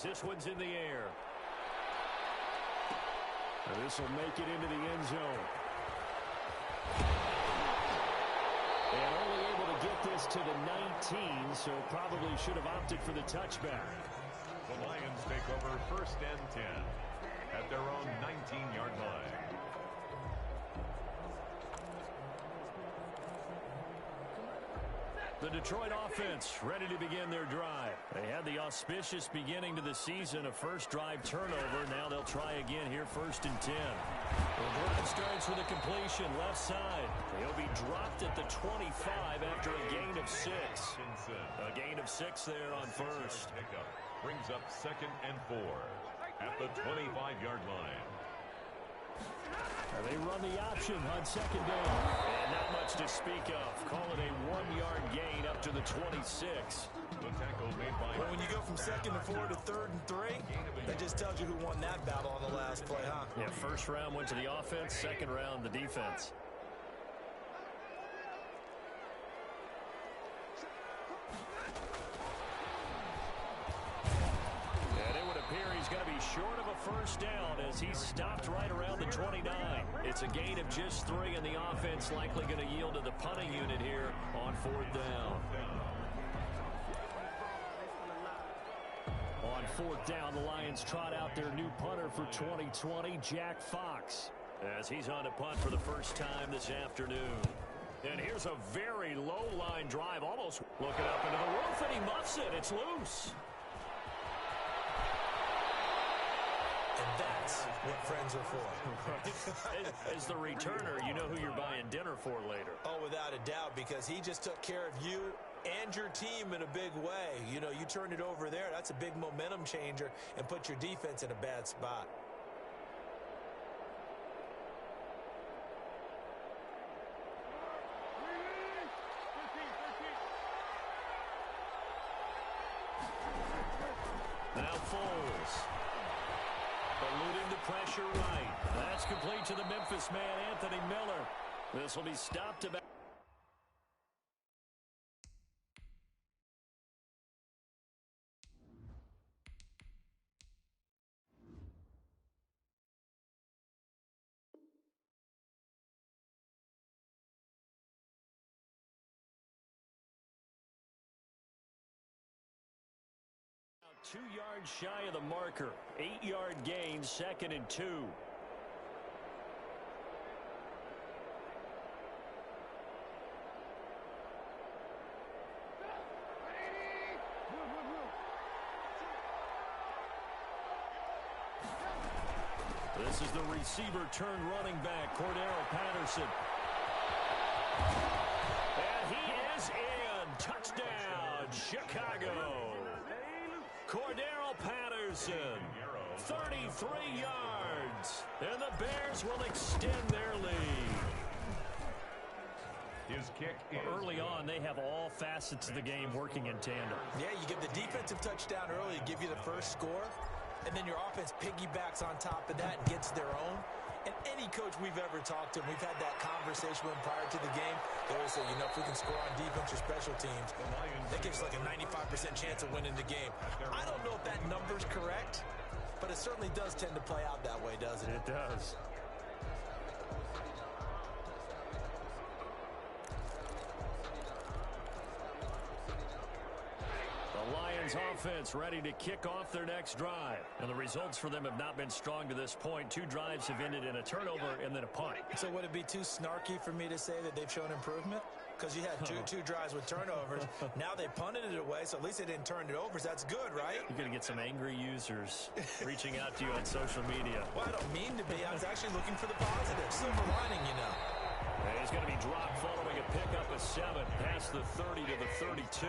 This one's in the air. This will make it into the end zone. And only able to get this to the 19, so probably should have opted for the touchback. The Lions take over 1st and 10 at their own 19-yard line. The Detroit offense ready to begin their drive. They had the auspicious beginning to the season, a first drive turnover. Now they'll try again here 1st and 10. The drive starts with a completion left side. He'll be dropped at the 25 after a gain of 6. A gain of 6 there on first. Brings up 2nd and 4 at the 25-yard line. They run the option on 2nd down. And not much to speak of. Call it a 1-yard gain up to the 26. The tackle made by... Well, when you go from 2nd and 4 to 3rd and 3, that just tells you who won that battle on the last play, huh? Yeah, first round went to the offense, second round the defense. He's going to be short of a first down as he's stopped right around the 29. It's a gain of just 3, and the offense likely going to yield to the punting unit here on 4th down. On 4th down, the Lions trot out their new punter for 2020, Jack Fox, as he's on to punt for the first time this afternoon. And here's a very low-line drive, almost looking up into the roof, and he muffs it. It's loose. And that's what friends are for. As the returner, you know who you're buying dinner for later. Oh, without a doubt, because he just took care of you and your team in a big way. You know, you turned it over there. That's a big momentum changer and put your defense in a bad spot. Now Foles. Eluding the pressure right. That's complete to the Memphis man, Anthony Miller. This will be stopped about. About 2 yards shy of the marker. 8-yard gain, 2nd and 2. This is the receiver turned running back, Cordero Patterson. And he is in. Touchdown, Chicago. Cordero Patterson, 33 yards. And the Bears will extend their lead. His kick is early on, they have all facets of the game working in tandem. Yeah, you give the defensive touchdown early to give you the first score. And then your offense piggybacks on top of that and gets their own. And any coach we've ever talked to, we've had that conversation with prior to the game, they always say, you know, if we can score on defense or special teams, that gives like a 95% chance of winning the game. I don't know if that number's correct, but it certainly does tend to play out that way, doesn't it? It does. Offense ready to kick off their next drive. And the results for them have not been strong to this point. 2 drives have ended in a turnover and then a punt. So would it be too snarky for me to say that they've shown improvement? Because you had two drives with turnovers. Now they punted it away, so at least they didn't turn it over. So that's good, right? You're going to get some angry users reaching out to you on social media. Well, I don't mean to be. I was actually looking for the positive. Silver lining, you know. And he's going to be dropped following a pickup of 7 past the 30 to the 32.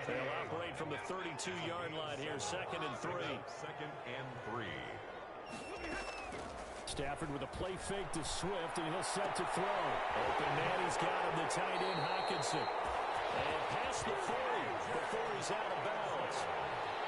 They'll operate from the 32-yard line here, 2nd and 3. 2nd and 3. Stafford with a play fake to Swift, and he'll set to throw. Open man, he's got him, the tight end, Hockenson. And past the 40 before he's out of bounds.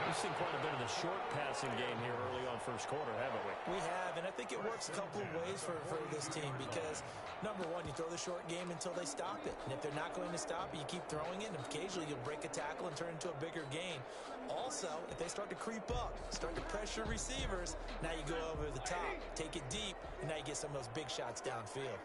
We've seen quite a bit of the short passing game here early on first quarter, haven't we? We have, and I think it works a couple of ways for this team because, number one, you throw the short game until they stop it. And if they're not going to stop it, you keep throwing it, and occasionally you'll break a tackle and turn it into a bigger gain. Also, if they start to creep up, start to pressure receivers, now you go over the top, take it deep, and now you get some of those big shots downfield.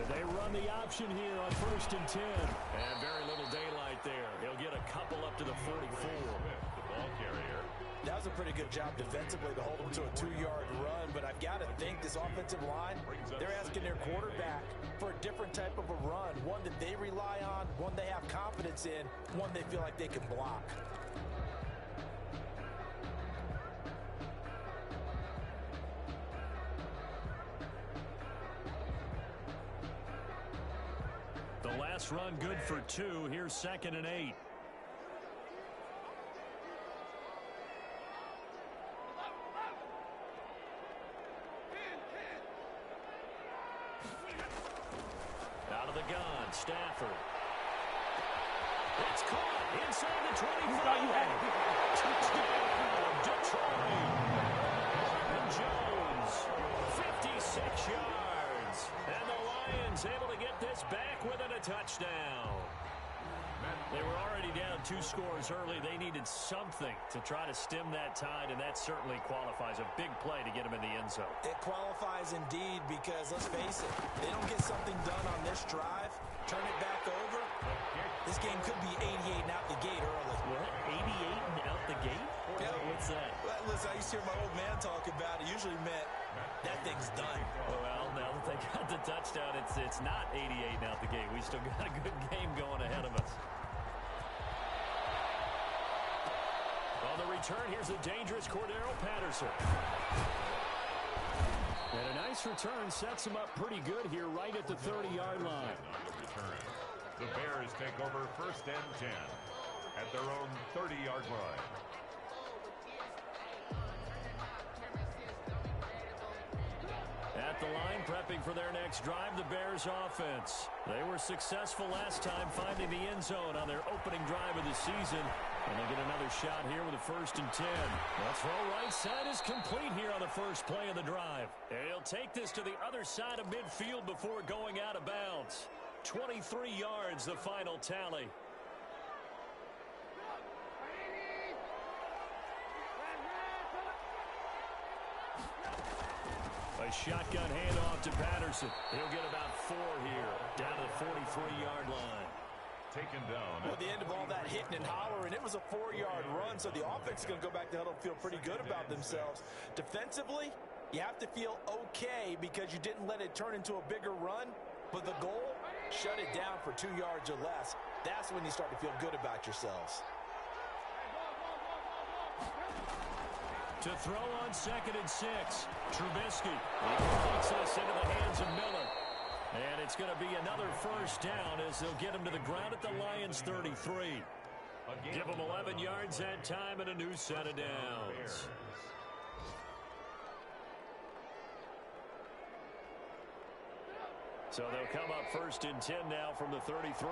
They run the option here on 1st and 10. And very little daylight there. He'll get a couple up to the 44. The ball carrier. That was a pretty good job defensively to hold them to a 2-yard run, but I've got to think this offensive line, they're asking their quarterback for a different type of a run, one that they rely on, one they have confidence in, one they feel like they can block. The last run good for 2. Here's 2nd and 8. Out of the gun, Stafford. It's caught inside the 25. Touchdown, Detroit. Marvin Jones, 56 yards. And the Lions able to get this back within a touchdown. They were already down 2 scores early. They needed something to try to stem that tide, and that certainly qualifies. A big play to get them in the end zone. It qualifies indeed because, let's face it, they don't get something done on this drive, turn it back over, this game could be 88 and out the gate early. What? 88 and out the gate? Yeah. What's that? Well, listen, I used to hear my old man talk about it. Usually meant that thing's done. Well, now that they got the touchdown, it's not 88 and out the gate. We still got a good game going ahead of us. On the return, here's the dangerous Cordero Patterson. And a nice return sets him up pretty good here right at the 30-yard line. On the return. The Bears take over 1st and 10 at their own 30-yard line. At the line, prepping for their next drive, the Bears offense. They were successful last time finding the end zone on their opening drive of the season. And they get another shot here with a 1st and 10. The throw right side is complete here on the first play of the drive. And he'll take this to the other side of midfield before going out of bounds. 23 yards, the final tally. A shotgun handoff to Patterson. He'll get about 4 here, down to the 43-yard line. Taken down. Well, at the end of all that hitting and hollering, it was a 4-yard run, so the offense is going to go back to huddle and feel pretty good about themselves. Defensively, you have to feel okay because you didn't let it turn into a bigger run, but the goal, shut it down for 2 yards or less. That's when you start to feel good about yourselves. To throw on 2nd and 6, Trubisky. He completes this into the hands of Miller. And it's going to be another 1st down as they'll get him to the ground at the Lions' 33. Give them 11 yards that time and a new set of downs. So they'll come up 1st and 10 now from the 33.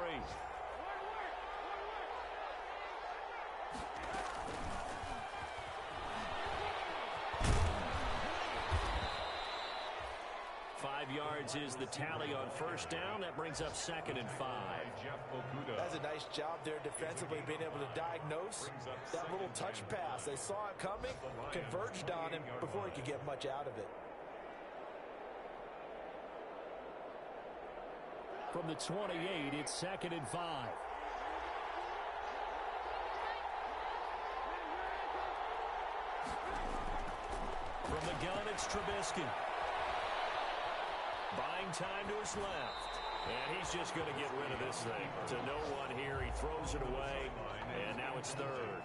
Yards is the tally on 1st down. That brings up 2nd and 5. That's a nice job there defensively, being able to diagnose that little touch pass. They saw it coming, converged on him before he could get much out of it. From the 28, it's 2nd and 5. From the gun, it's Trubisky. Buying time to his left. And he's just going to get rid of this thing. To no one here. He throws it away. And now it's 3rd.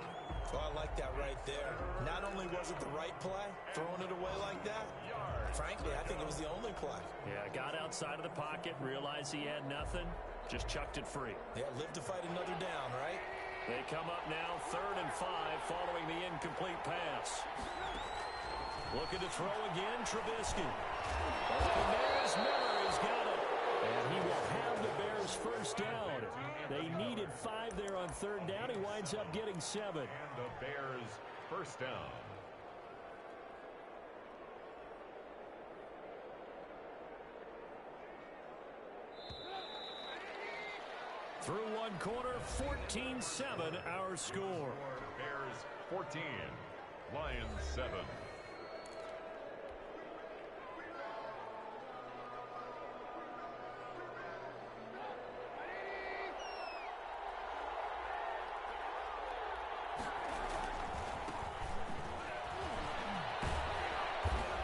Well, I like that right there. Not only was it the right play, throwing it away like that, frankly, I think it was the only play. Yeah, got outside of the pocket, realized he had nothing, just chucked it free. Yeah, live to fight another down, right? They come up now 3rd and 5 following the incomplete pass. Looking to throw again, Trubisky. Open there's Miller. He's got it. And he will have the Bears first down. They needed 5 there on third down. He winds up getting 7. And the Bears first down. Through one quarter, 14-7 our score. Bears 14, Lions 7.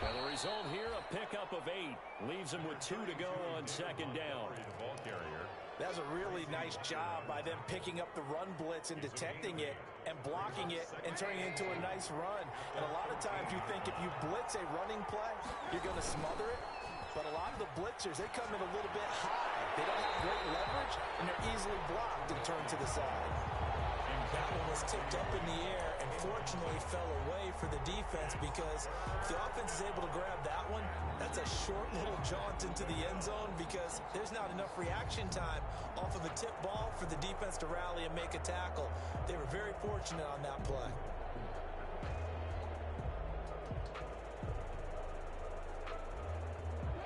And the result here, a pickup of 8. Leaves him with 2 to go on second down. The ball carrier. That's a really nice job by them picking up the run blitz and detecting it and blocking it and turning it into a nice run. And a lot of times you think if you blitz a running play, you're going to smother it. But a lot of the blitzers, they come in a little bit high. They don't have great leverage, and they're easily blocked and turned to the side. That one was tipped up in the air and fortunately fell away for the defense, because if the offense is able to grab that one, that's a short little jaunt into the end zone, because there's not enough reaction time off of a tip ball for the defense to rally and make a tackle. They were very fortunate on that play.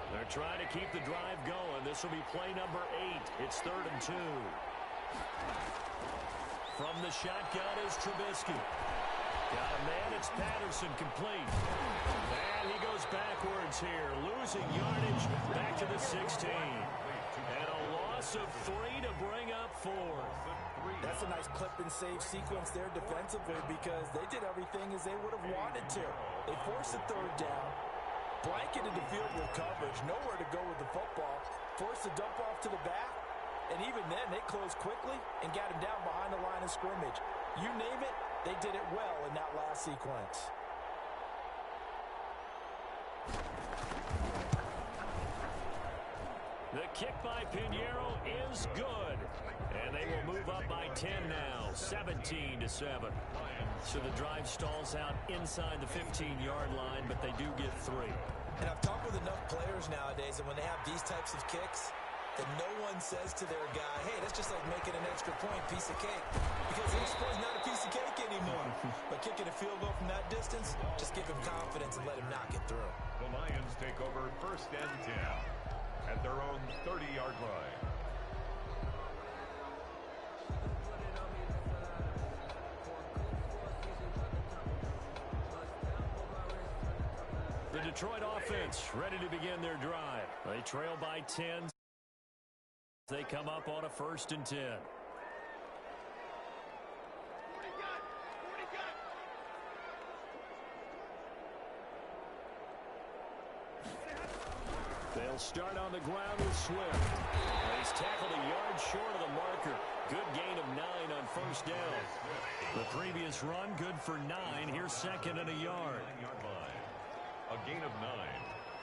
They're trying to keep the drive going. This will be play number 8. It's 3rd and 2. From the shotgun is Trubisky. Got a man, it's Patterson, complete. And he goes backwards here, losing yardage back to the 16. And a loss of 3 to bring up 4. That's a nice clip and save sequence there defensively, because they did everything as they would have wanted to. They forced the 3rd down, blanketed the field with coverage, nowhere to go with the football, forced the dump off to the back. And even then, they closed quickly and got him down behind the line of scrimmage. You name it, they did it well in that last sequence. The kick by Pinheiro is good. And they will move up by 10 now, 17-7. So the drive stalls out inside the 15-yard line, but they do get 3. And I've talked with enough players nowadays, and when they have these types of kicks, that no one says to their guy, hey, that's just like making an extra point, piece of cake. Because the extra point is not a piece of cake anymore. But kicking a field goal from that distance, just give him confidence and let him knock it through. The Lions take over 1st and 10 at their own 30-yard line. The Detroit offense ready to begin their drive. They trail by 10. They come up on a 1st and 10. They'll start on the ground with Swift. He's tackled a yard short of the marker. Good gain of 9 on 1st down. The previous run good for 9. Here's 2nd and a yard. A gain of 9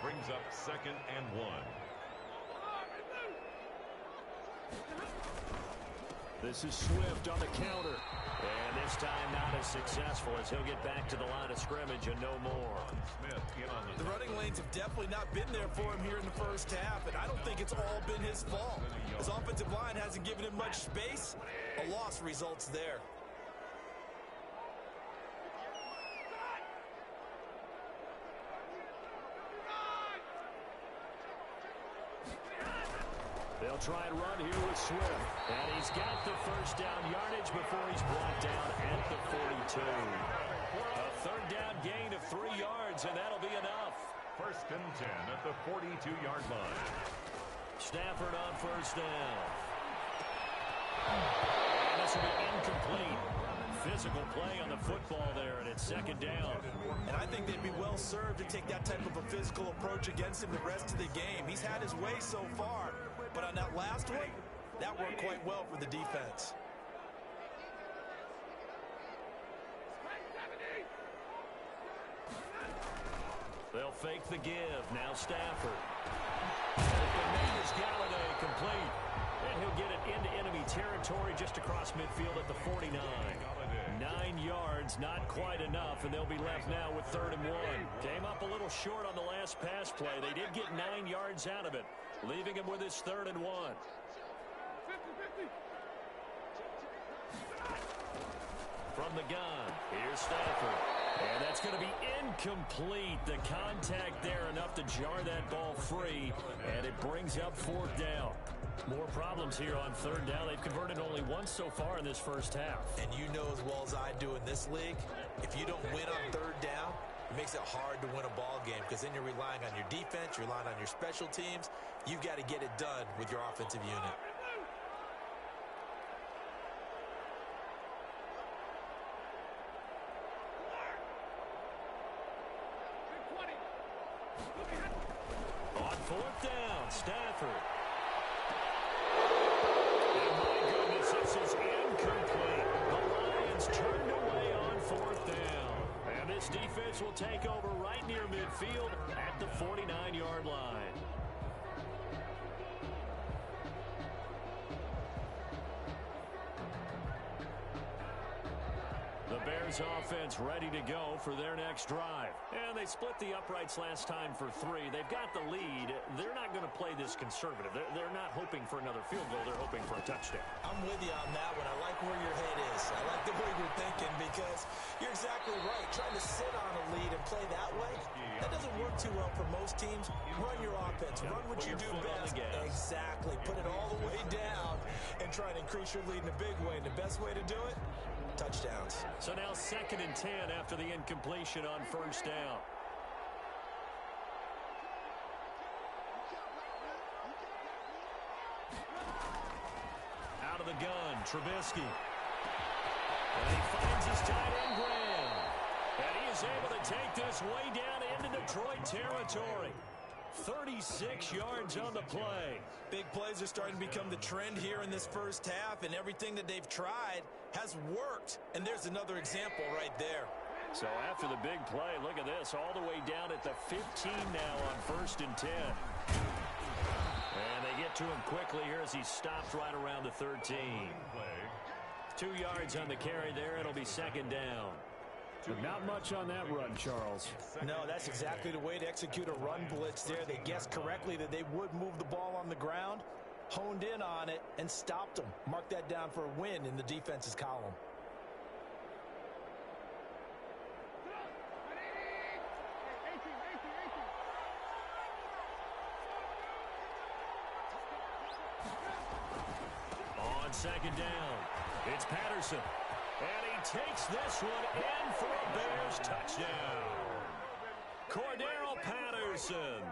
brings up 2nd and 1. This is Swift on the counter. And this time not as successful, as he'll get back to the line of scrimmage and no more. The running lanes have definitely not been there for him here in the 1st half, and I don't think it's all been his fault. His offensive line hasn't given him much space. A loss results there. They'll try and run here with Swift. And he's got the 1st down yardage before he's brought down at the 42. A 3rd down gain of 3 yards, and that'll be enough. 1st and 10 at the 42-yard line. Stafford on 1st down. And this will be incomplete. Physical play on the football there, and it's 2nd down. And I think they'd be well served to take that type of a physical approach against him the rest of the game. He's had his way so far, but on that last one, that worked quite well for the defense. They'll fake the give. Now Stafford. Is Galladay complete. And he'll get it into enemy territory just across midfield at the 49. 9 9 yards, not quite enough, and they'll be left now with 3rd and 1. Came up a little short on the last pass play. They did get 9 yards out of it, leaving him with his 3rd and 1. From the gun, here's Stafford. And that's going to be incomplete. The contact there enough to jar that ball free, and it brings up 4th down. More problems here on 3rd down. They've converted only once so far in this first half. And you know as well as I do in this league, if you don't win on 3rd down, it makes it hard to win a ball game because then you're relying on your defense, you're relying on your special teams. You've got to get it done with your offensive unit. On 4th down, Stafford. And my goodness, this is incomplete. The Lions turned away on 4th down. And this defense will take over right near midfield at the 49-yard line. The Bears offense ready to go for their next drive. And they split the uprights last time for 3. They've got the lead. They're not going to play this conservative. They're not hoping for another field goal. They're hoping for a touchdown. I'm with you on that one. I like where your head is. I like the way you're thinking because you're exactly right. Trying to sit on a lead and play that way, that doesn't work too well for most teams. Run your offense. Run what you do best. Exactly. Put it all the way down and try and increase your lead in a big way. And the best way to do it, touchdowns. So now 2nd and 10 after the incompletion on 1st down. Out of the gun, Trubisky. And he finds his tight end, Graham. And he is able to take this way down into Detroit territory. 36 yards on the play. Big plays are starting to become the trend here in this first half, and everything that they've tried has worked. And there's another example right there. So after the big play, look at this, all the way down at the 15 now on 1st and 10. And they get to him quickly here as he stopped right around the 13. 2 yards on the carry there. It'll be 2nd down. Not much on that run, Charles. No, that's exactly the way to execute a run blitz there. They guessed correctly that they would move the ball on the ground, honed in on it, and stopped them. Mark that down for a win in the defense's column. On 2nd down, it's Patterson. And he takes this one in for a Bears touchdown. Cordero Patterson,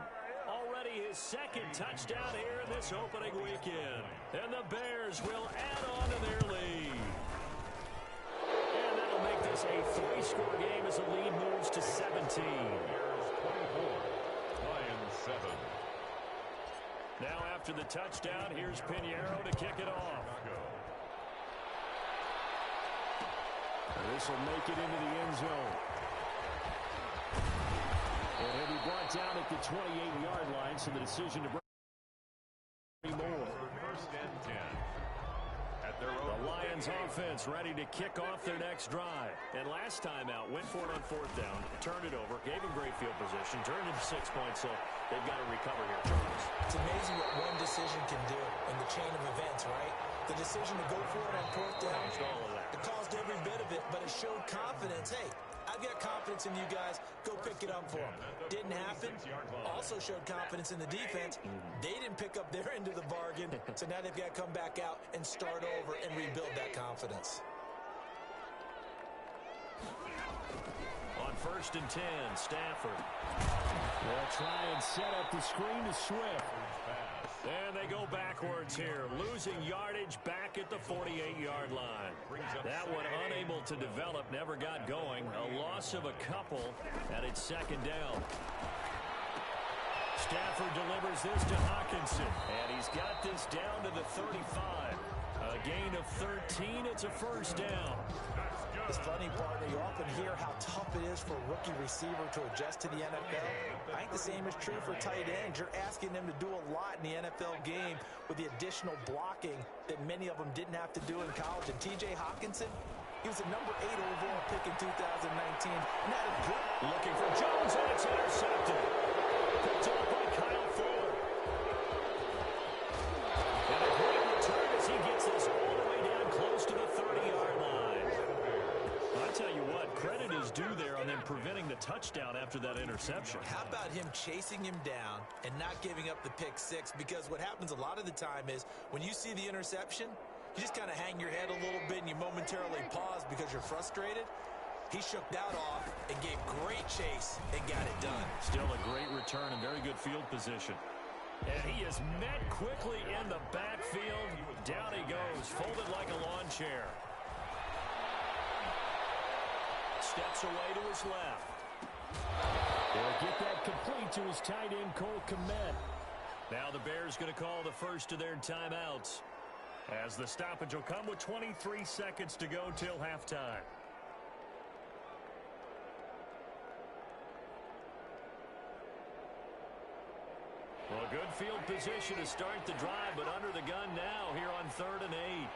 already his 2nd touchdown here in this opening weekend. And the Bears will add on to their lead. And that'll make this a 3-score game as the lead moves to 17. Bears 24, Lions 7. Now after the touchdown, here's Pinheiro to kick it off. This will make it into the end zone. And he'll be brought down at the 28-yard line, so the decision to bring more. 1st and 10. At their own. The Lions offense ready to kick off their next drive. And last time out, went for it on 4th down, turned it over, gave him great field position, turned into 6 points, so they've got to recover here, Charles. It's amazing what one decision can do in the chain of events, right? The decision to go for it on 4th down, it caused every bit of it, but it showed confidence. Hey, I've got confidence in you guys. Go pick it up for them. Didn't happen. Also showed confidence in the defense. They didn't pick up their end of the bargain, so now they've got to come back out and start over and rebuild that confidence. On 1st and 10, Stafford. They'll try and set up the screen to Swift. And they go backwards here, losing yardage back at the 48-yard line. That one unable to develop, never got going. A loss of a couple, and it's 2nd down. Stafford delivers this to Hockenson, and he's got this down to the 35. A gain of 13. It's a first down. It's funny, partner, you often hear how tough it is for a rookie receiver to adjust to the NFL. I think the same is true for tight ends. You're asking them to do a lot in the NFL game with the additional blocking that many of them didn't have to do in college. And T.J. Hockenson, he was a number 8 overall pick in 2019. And that is good. Looking for Jones, and it's intercepted. Picked up by Kyle Fuller. And a great return as he gets this all the way down close to the 30-yard line. I tell you what, credit is due there on them preventing the touchdown after that interception. How about him chasing him down and not giving up the pick six? Because what happens a lot of the time is when you see the interception, you just kind of hang your head a little bit and you momentarily pause because you're frustrated. He shook that off and gave great chase and got it done. Still a great return and very good field position. And he is met quickly in the backfield. Down he goes, folded like a lawn chair. Steps away to his left. They'll get that complete to his tight end, Cole Kmet. Now the Bears going to call the first of their timeouts, as the stoppage will come with 23 seconds to go till halftime. Well, a good field position to start the drive, but under the gun now here on 3rd and 8.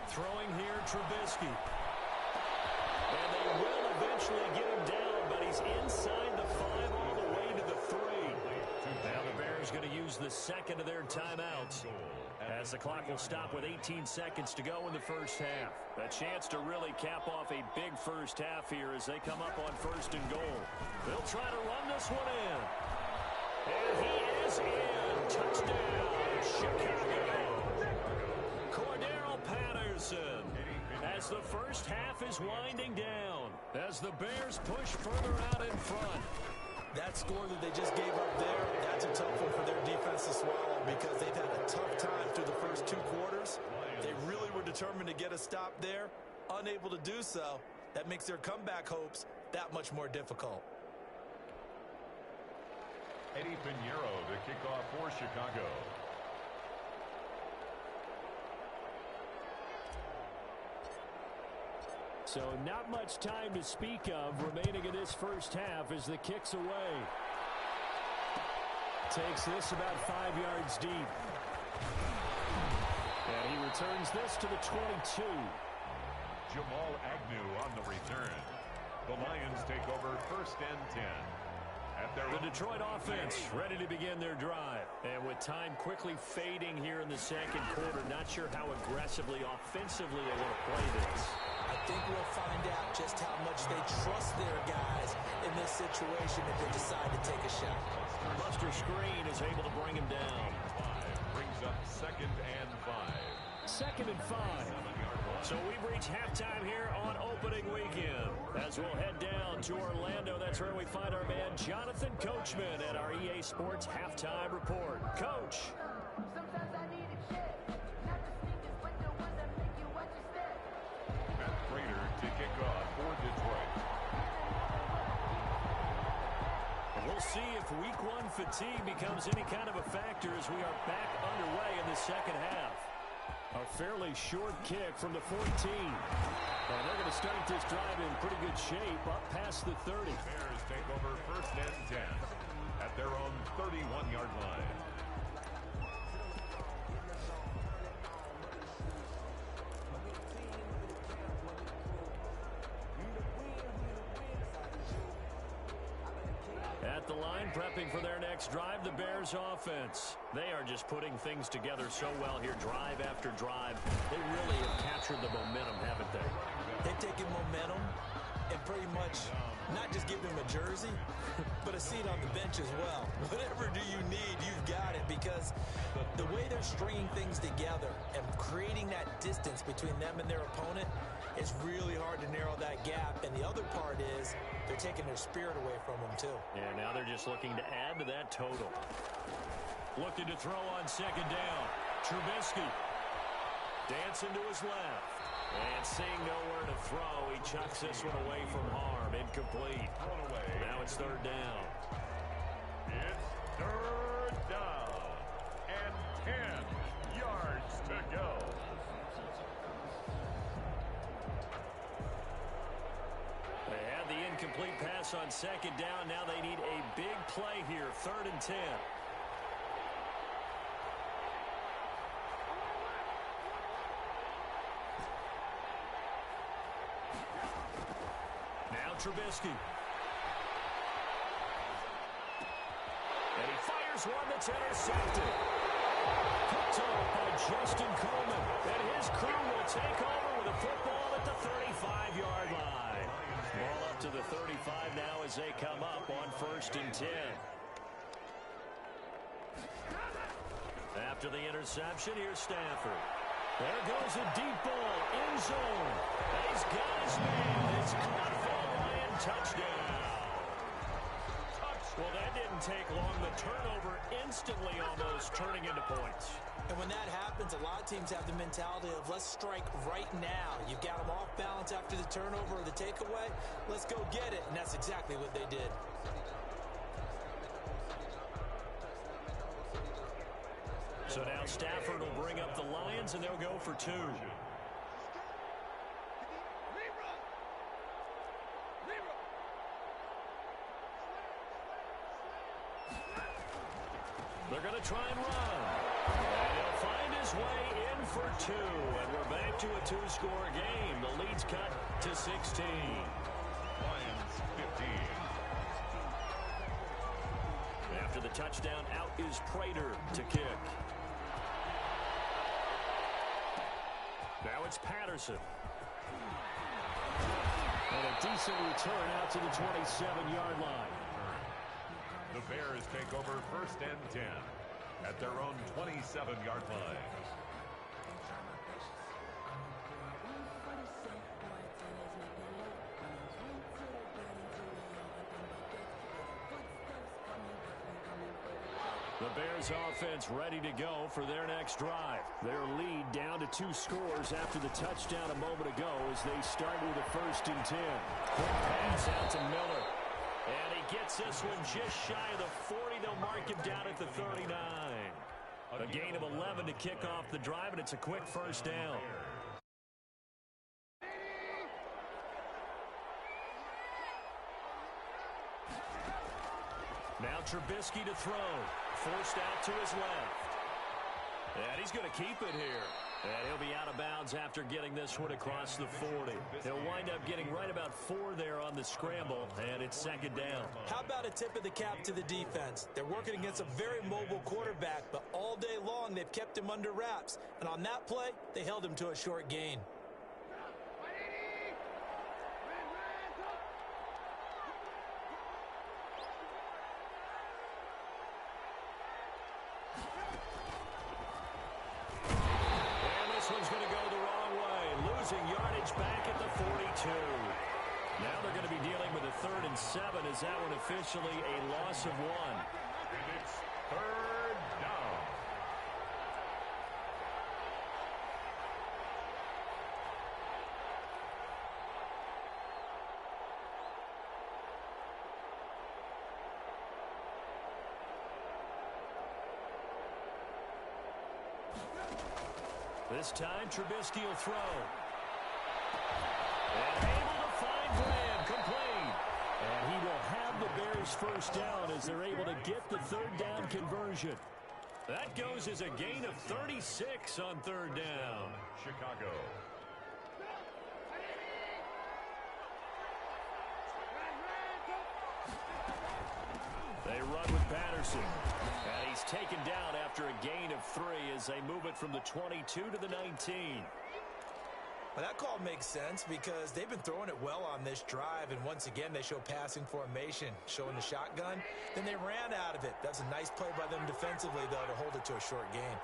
Throwing here, Trubisky. And they will eventually get him down, but he's inside the 5 all the way to the 3. Now the Bears going to use the second of their timeouts, as the clock will stop with 18 seconds to go in the first half. A chance to really cap off a big first half here as they come up on 1st and goal. They'll try to run this one in. And he is in. Touchdown, Chicago. Cordero Patterson, as the first half is winding down, as the Bears push further out in front. That score that they just gave up there, that's a tough one for their defense to swallow because they've had a tough time through the first 2 quarters. They really were determined to get a stop there, unable to do so. That makes their comeback hopes that much more difficult. Eddie Pinheiro to kick off for Chicago. So not much time to speak of remaining in this first half as the kick's away. Takes this about 5 yards deep. And he returns this to the 22. Jamal Agnew on the return. The Lions take over 1st and 10. The Detroit offense ready to begin their drive. And with time quickly fading here in the second quarter, not sure how aggressively, offensively they want to play this. I think we'll find out just how much they trust their guys in this situation if they decide to take a shot. Buster Screen is able to bring him down. Brings up 2nd and 5. 2nd and 5. So we've reached halftime here on opening weekend. As we'll head down to Orlando, that's where we find our man Jonathan Coachman at our EA Sports Halftime Report. Coach. Matt Prater to kick off for Detroit. And we'll see if week 1 fatigue becomes any kind of a factor as we are back underway in the second half. A fairly short kick from the 14. And they're going to start this drive in pretty good shape up past the 30. Bears take over 1st and 10 at their own 31-yard line. At the line, prepping for their next drive, the Bears offense. They are just putting things together so well here, drive after drive. They really have captured the momentum, haven't they? They've taken momentum and pretty much not just give them a jersey, but a seat on the bench as well. Whatever do you need, you've got it, because the way they're stringing things together and creating that distance between them and their opponent is really hard to narrow that gap. And the other part is they're taking their spirit away from them, too. Yeah, now they're just looking to add to that total. Looking to throw on 2nd down. Trubisky dancing to his left. And seeing nowhere to throw, he chucks this one away from harm. Incomplete. Now it's 3rd down. It's 3rd down. incomplete pass on second down. Now they need a big play here, 3rd and 10. Now Trubisky. And he fires one that's intercepted. Picked off by Justin Coleman. And his crew will take over with a football at the 35-yard line. Ball up to the 35 now as they come up on 1st and 10. After the interception, here's Stafford. There goes a deep ball, end zone. He's got his man. It's caught for a Lion touchdown. Well, that didn't take long. The turnover instantly almost turning into points. And when that happens, a lot of teams have the mentality of let's strike right now. You've got them off balance after the turnover or the takeaway. Let's go get it. And that's exactly what they did. So now Stafford will bring up the Lions, and they'll go for 2. They're going to try and run. And he'll find his way in for 2. And we're back to a 2-score game. The lead's cut to 16. Lions 15. After the touchdown, out is Prater to kick. Now it's Patterson. And a decent return out to the 27-yard line. The Bears take over 1st and 10 at their own 27-yard line. The Bears offense ready to go for their next drive. Their lead down to 2 scores after the touchdown a moment ago as they start with a 1st and 10. Quick pass out to Miller. And he gets this one just shy of the 40. They'll mark him down at the 39. A gain of 11 to kick off the drive, and it's a quick 1st down. Now Trubisky to throw. Forced out to his left. And he's going to keep it here. And he'll be out of bounds after getting this one across the 40. He'll wind up getting right about 4 there on the scramble, and it's 2nd down. How about a tip of the cap to the defense? They're working against a very mobile quarterback, but all day long they've kept him under wraps. And on that play, they held him to a short gain. One's going to go the wrong way, losing yardage back at the 42. Now they're going to be dealing with a 3rd and 7. Is that one officially a loss of 1? And it's 3rd down. This time, Trubisky will throw. And able to find Graham, complete. And he will have the Bears 1st down as they're able to get the 3rd down conversion. That goes as a gain of 36 on 3rd down. Chicago. They run with Patterson. And he's taken down after a gain of 3 as they move it from the 22 to the 19. Well, that call makes sense because they've been throwing it well on this drive, and once again they show passing formation, showing the shotgun. Then they ran out of it. That's a nice play by them defensively, though, to hold it to a short gain.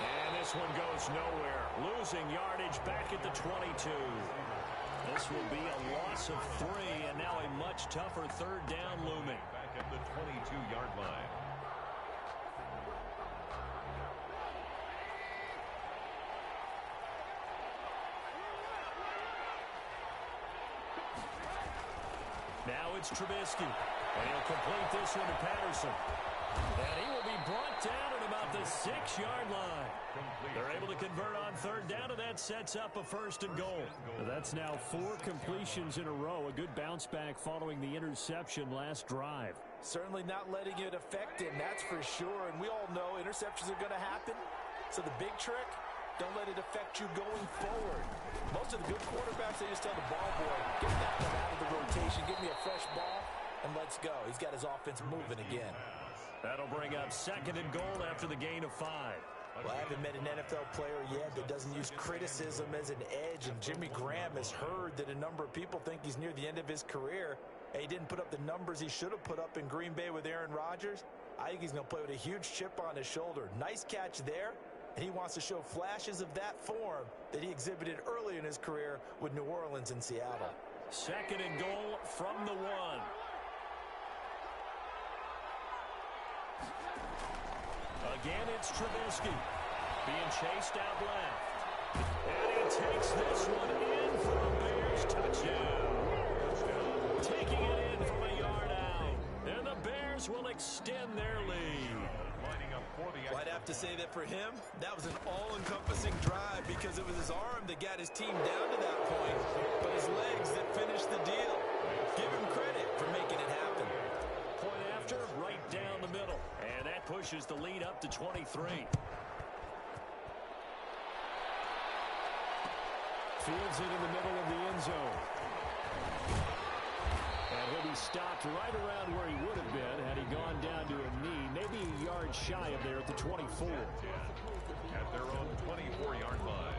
And this one goes nowhere. Losing yardage back at the 22. This will be a loss of 3, and now a much tougher 3rd down looming. Back at the 22-yard line. Now it's Trubisky. And he'll complete this one to Patterson. And he will be brought down at about the 6-yard line. They're able to convert on third down, and that sets up a 1st and goal. That's now 4 completions in a row. A good bounce back following the interception last drive. Certainly not letting it affect him, that's for sure. And we all know interceptions are going to happen. So the big trick, don't let it affect you going forward. Most of the good quarterbacks, they just tell the ball boy, get that one out of the rotation, give me a fresh ball, and let's go. He's got his offense moving again. That'll bring up 2nd and goal after the gain of 5. Well, I haven't met an NFL player yet that doesn't use criticism as an edge, and Jimmy Graham has heard that a number of people think he's near the end of his career. He didn't put up the numbers he should have put up in Green Bay with Aaron Rodgers. I think he's going to play with a huge chip on his shoulder. Nice catch there, and he wants to show flashes of that form that he exhibited early in his career with New Orleans and Seattle. 2nd and goal from the 1. Again, it's Trubisky being chased out left. And he takes this one in for a Bears touchdown. Taking it in from a yard out. And the Bears will extend their lead. Well, I'd have to say that for him, that was an all-encompassing drive because it was his arm that got his team down to that point, but his legs that finished the deal. Give him credit for making it happen. Point after, right down the middle. And that pushes the lead up to 23. Fields it in the middle of the end zone. And he'll be stopped right around where he would have been had he gone down to a knee, maybe a yard shy of there at the 24. At their own 24-yard line.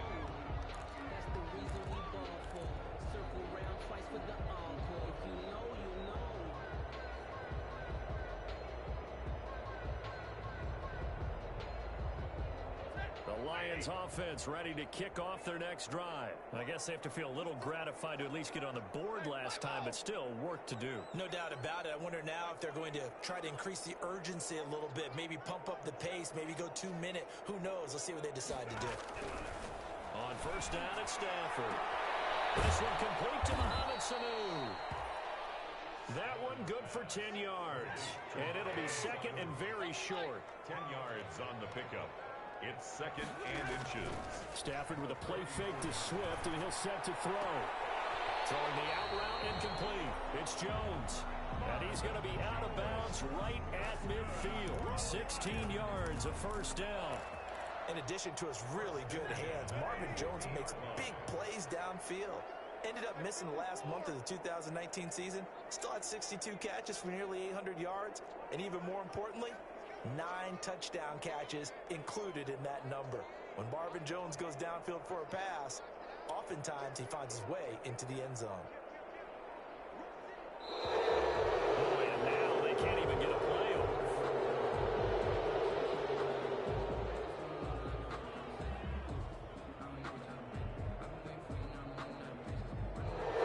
The Lions offense ready to kick off their next drive. I guess they have to feel a little gratified to at least get on the board last time, but still work to do. No doubt about it. I wonder now if they're going to try to increase the urgency a little bit, maybe pump up the pace, maybe go 2-minute. Who knows? Let's see what they decide to do. On 1st down at Stafford. This one complete to Mohamed Sanu. That one good for 10 yards. And it'll be 2nd and very short. 10 yards on the pickup. It's 2nd and inches. Stafford with a play fake to Swift, and he'll set to throw. Throwing the out route incomplete. It's Jones. And he's going to be out of bounds right at midfield. 16 yards, a 1st down. In addition to his really good hands, Marvin Jones makes big plays downfield. Ended up missing the last month of the 2019 season. Still had 62 catches for nearly 800 yards. And even more importantly, 9 touchdown catches included in that number. When Marvin Jones goes downfield for a pass, oftentimes he finds his way into the end zone. Boy, and now they can't even get a play off.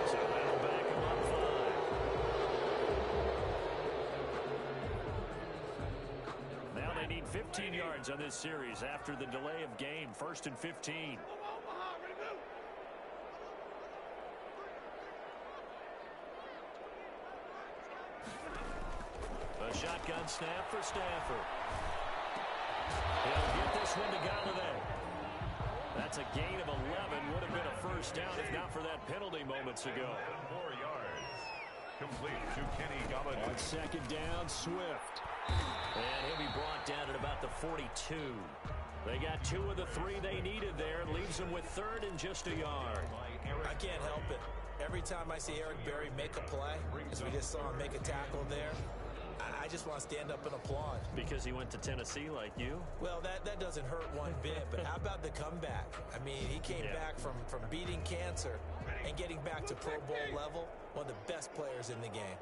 So that'll back him up 5. Now they need 15 yards on this series after the delay of game. 1st and 15. A shotgun snap for Stafford. He'll get this one to Galladay. That's a gain of 11. Would have been a 1st down if not for that penalty moments ago. 4 yards. Complete to Kenny Galladay. On 2nd down, Swift. And he'll be brought down at about the 42. They got 2 of the 3 they needed there. Leaves them with 3rd and just a yard. I can't help it. Every time I see Eric Berry make a play, as we just saw him make a tackle there, I just want to stand up and applaud. Because he went to Tennessee like you? Well, that doesn't hurt one bit, but how about the comeback? I mean, he came back from beating cancer and getting back to Pro Bowl level, one of the best players in the game.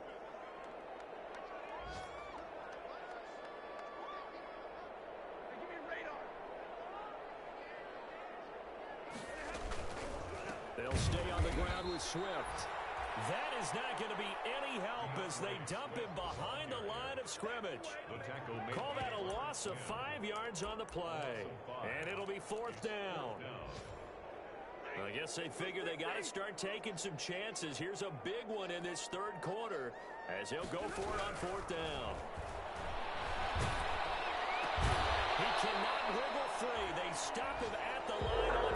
They'll stay on the ground with Swift. That is not going to be any help as they dump him behind the line of scrimmage. Call that a loss of 5 yards on the play. And it'll be 4th down. I guess they figure they got to start taking some chances. Here's a big one in this 3rd quarter as he'll go for it on 4th down. He cannot wriggle free. They stop him at the line on